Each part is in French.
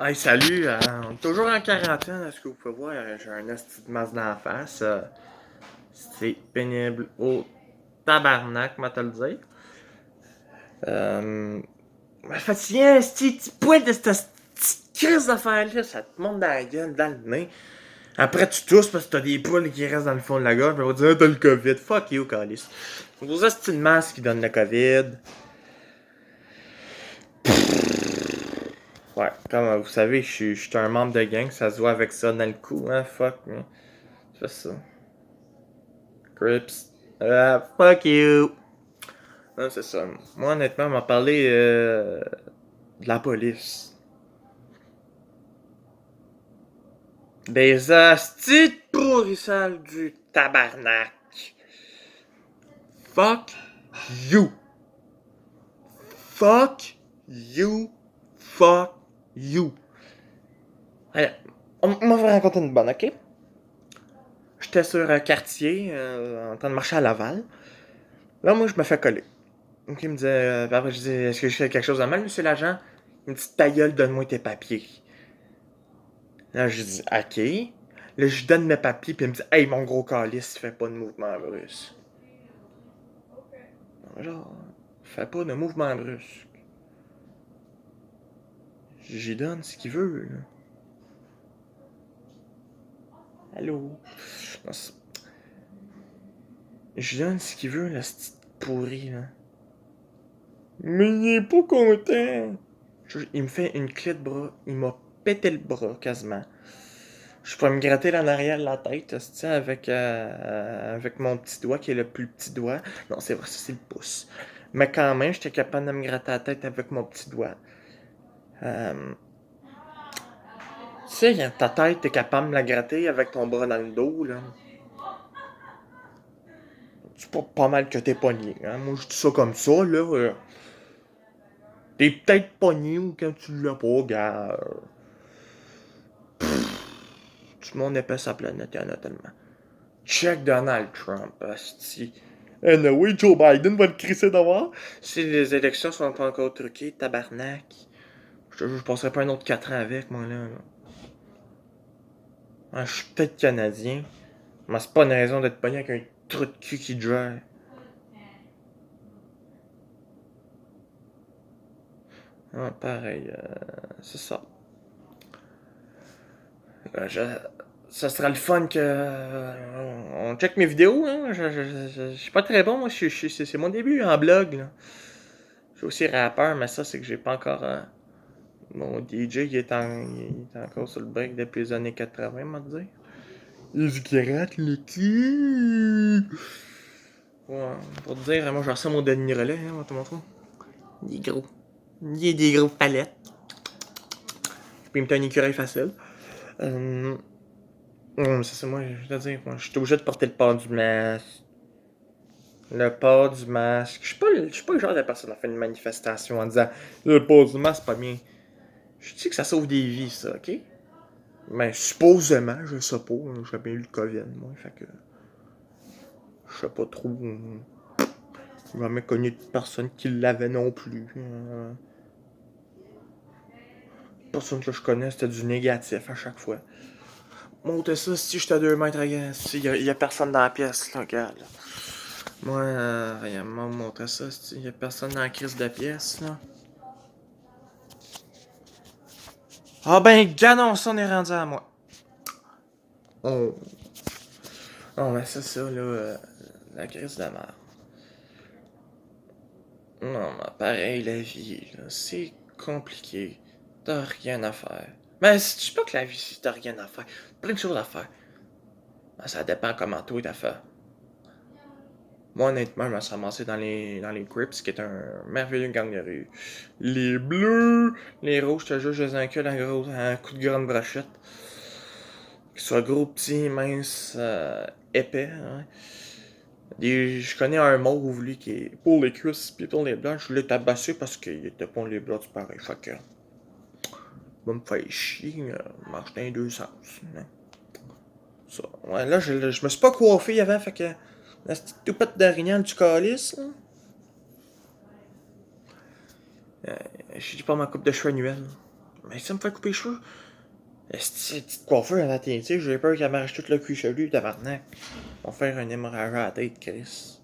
Hey, salut, on est toujours en quarantaine, est-ce que vous pouvez voir, j'ai un esti de masse d'en face. C'est pénible au tabarnak, moi te le dire. Mais fatigué, esti, petit poil de cette petite crise d'affaire-là, ça te monte dans la gueule, dans le nez. Après, tu tousses parce que t'as des poules qui restent dans le fond de la gorge, puis on va dire, ah, t'as le COVID. Fuck you, calice. Vos esti de masque qui donne le COVID. Ouais, comme vous savez, je suis un membre de gang, ça se voit avec ça dans le cou, hein, fuck, hein. Je fais ça. Crips. Fuck you. Non, c'est ça. Moi, honnêtement, on m'a parlé de la police. Des hosties de pourrissales du tabarnak. Fuck you. Fuck you. Fuck you. Allez, on m'a raconter une bonne, ok? J'étais sur un quartier, en train de marcher à Laval. Là, moi, je me fais coller. Donc, il me disait, après, je dis, est-ce que je fais quelque chose de mal, monsieur l'agent? Il me dit, ta gueule, donne-moi tes papiers. Là, je dis, ok. Là, je donne mes papiers, puis il me dit, hey, mon gros calice, fais pas de mouvement brusque. Genre, fais pas de mouvement brusque. J'y donne ce qu'il veut, là. Allô? J'y donne ce qu'il veut, là, ce petit pourri, là. Mais il est pas content. Il me fait une clé de bras. Il m'a pété le bras, quasiment. Je peux me gratter en arrière de la tête, avec mon petit doigt, qui est le plus petit doigt. Non, c'est vrai, ça, c'est le pouce. Mais quand même, j'étais capable de me gratter la tête avec mon petit doigt. Tu sais, ta tête, t'es capable de la gratter avec ton bras dans le dos, là. C'est pas mal que t'es pogné, hein. Moi, je dis ça comme ça, là. T'es peut-être pogné ou quand tu l'as pas, gars. Tout le monde épais sa planète, y'en a tellement. Check Donald Trump, asti. Oui, Joe Biden va le crisser d'avoir. Si les élections sont pas encore truquées, tabarnak. Je passerai pas un autre 4 ans avec, moi, là. Ah, je suis peut-être Canadien, mais c'est pas une raison d'être pogné avec un trou de cul qui gère. Ah, pareil, c'est ça. Euh, ça sera le fun que on check mes vidéos. Hein. Je suis pas très bon, moi. C'est mon début en blog. Là. Je suis aussi rappeur, mais ça, c'est que j'ai pas encore. Mon DJ, il est encore sur le break depuis les années 80, on va dire. Il se gratte le cul. Ouais, pour te dire, moi, je ressens mon dernier relais, hein, on va te montrer. Il est gros. Il a des gros palettes. Puis il me fait un écureuil facile. C'est ça, moi, je veux dire, moi, je suis obligé de porter le port du masque. Le port du masque. Je suis pas le genre de personne à faire une manifestation en disant le port du masque, c'est pas bien. Je dis que ça sauve des vies, ça, ok? Mais supposément, je sais pas, j'ai bien eu le COVID, moi, fait que. Je sais pas trop. J'ai jamais connu de personne qui l'avait non plus. Personne que je connais, c'était du négatif à chaque fois. Monte ça, si j'étais à 2 mètres, regarde, si y a personne dans la pièce, là, regarde. Là. Moi, regarde, moi, montre ça, si y a personne dans la crise de la pièce, là. Ah ben, ganon, ça, on est rendu à moi. Oh. Oh, ben, c'est ça, là, la crise de la merde. Non, mais pareil, la vie, là, c'est compliqué. T'as rien à faire. Mais je dis pas que la vie, t'as rien à faire. Plein de choses à faire. Ben, ça dépend comment toi t'as fait. Moi, honnêtement, je me suis ramassé dans les Crips, qui est un merveilleux gang de rue. Les bleus, les rouges, je te jure, je les encule un coup de grande brochette. Qu'ils soient gros, petits, minces, épais. Hein. Je connais un mauve, lui, qui est pour les cuisses pis pour les blancs. Je l'ai tabassé parce qu'il était pour les blancs, c'est pareil. Fait que, va me faire chier, marche dans les deux sens. Hein. Ça. Ouais, là, je me suis pas coiffé avant, fait que. La petite toupette d'orignal du calice, là. Je dis pas ma coupe de cheveux annuelle. Mais ça me fait couper les cheveux. Esti, petite coiffeur à la TNT, j'ai peur qu'elle m'arrache tout le cuir chevelu, tabarnak. On va faire un hémorragie à la tête, Chris.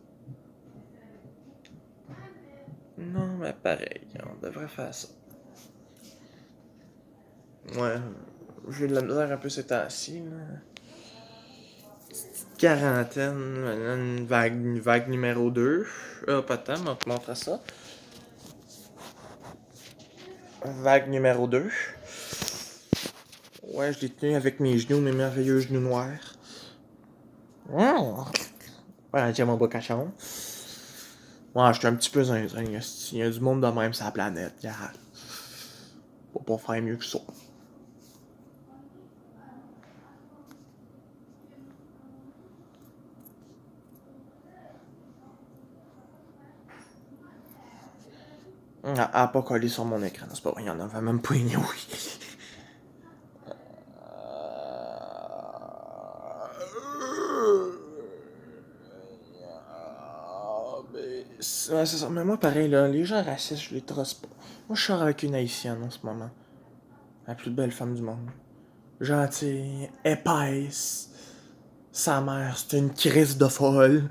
Non, mais pareil, on devrait faire ça. Ouais, j'ai de la misère un peu ces temps-ci, là. Quarantaine, maintenant une vague numéro 2. Pas de temps, mais on te montre ça. Vague numéro 2. Ouais, je l'ai tenu avec mes genoux, mes merveilleux genoux noirs. Ouais, tiens mon beau cochon. Ouais, j'étais un petit peu zinzin. Il y a du monde de même sur la planète, gars. Faut pas faire mieux que ça. Elle a pas collé sur mon écran, c'est pas vrai, il y en avait même pas une, oui. Ouais, c'est ça. Mais moi, pareil, là, les gens racistes, je les trosse pas. Moi, je sors avec une haïtienne en ce moment. La plus belle femme du monde. Gentille, épaisse. Sa mère, c'est une crise de folle.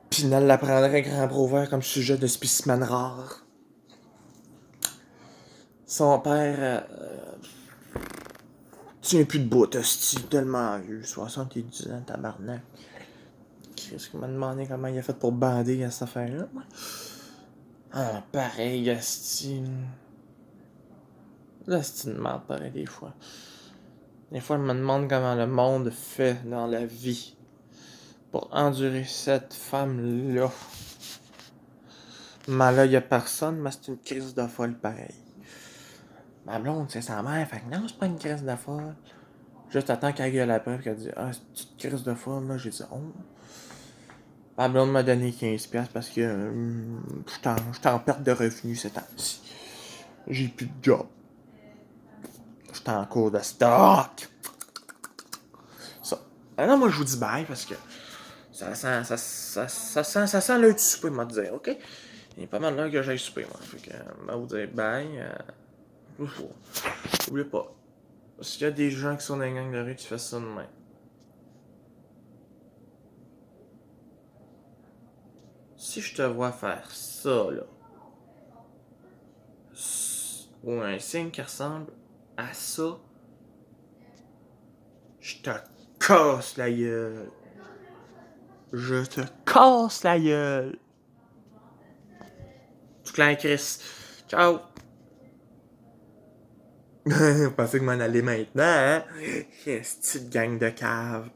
Puis elle la prendrait grand bras ouvert comme sujet de spécimen rare. Son père, tient plus de bout, hostie, tellement vieux. 70 ans, tabarnak. Qu'est-ce qu'il m'a demandé comment il a fait pour bander à cette affaire-là? Ah, pareil, hostie. Là, c'est une merde, pareil, des fois. Des fois, je me demande comment le monde fait dans la vie pour endurer cette femme-là. Mais là, y a personne, mais c'est une crise de folle pareil. Ma blonde, c'est sa mère, fait que non, c'est pas une crise de folle. Juste attends qu'elle gueule après, qu'elle dit ah, c'est une crise de folle, là. J'ai dit oh. Ma blonde m'a donné 15$ parce que j'étais en perte de revenus ces temps-ci. J'ai plus de job. J'étais en cours de stock. Ça. Ah non, moi je vous dis bye parce que ça sent l'heure du souper, m'a dit, ok? Il est pas mal l'heure que j'aille souper, moi. Fait que, m'a vous dire bye. N'oubliez pas. S'il y a des gens qui sont dans les gangs de rue, tu fais ça de même. Si je te vois faire ça, là, ou un signe qui ressemble à ça, je te casse la gueule. Je te casse la gueule. Tout clair, Chris. Ciao. Vous pensez que m'en aller maintenant, hein? Cette petite gang de cave.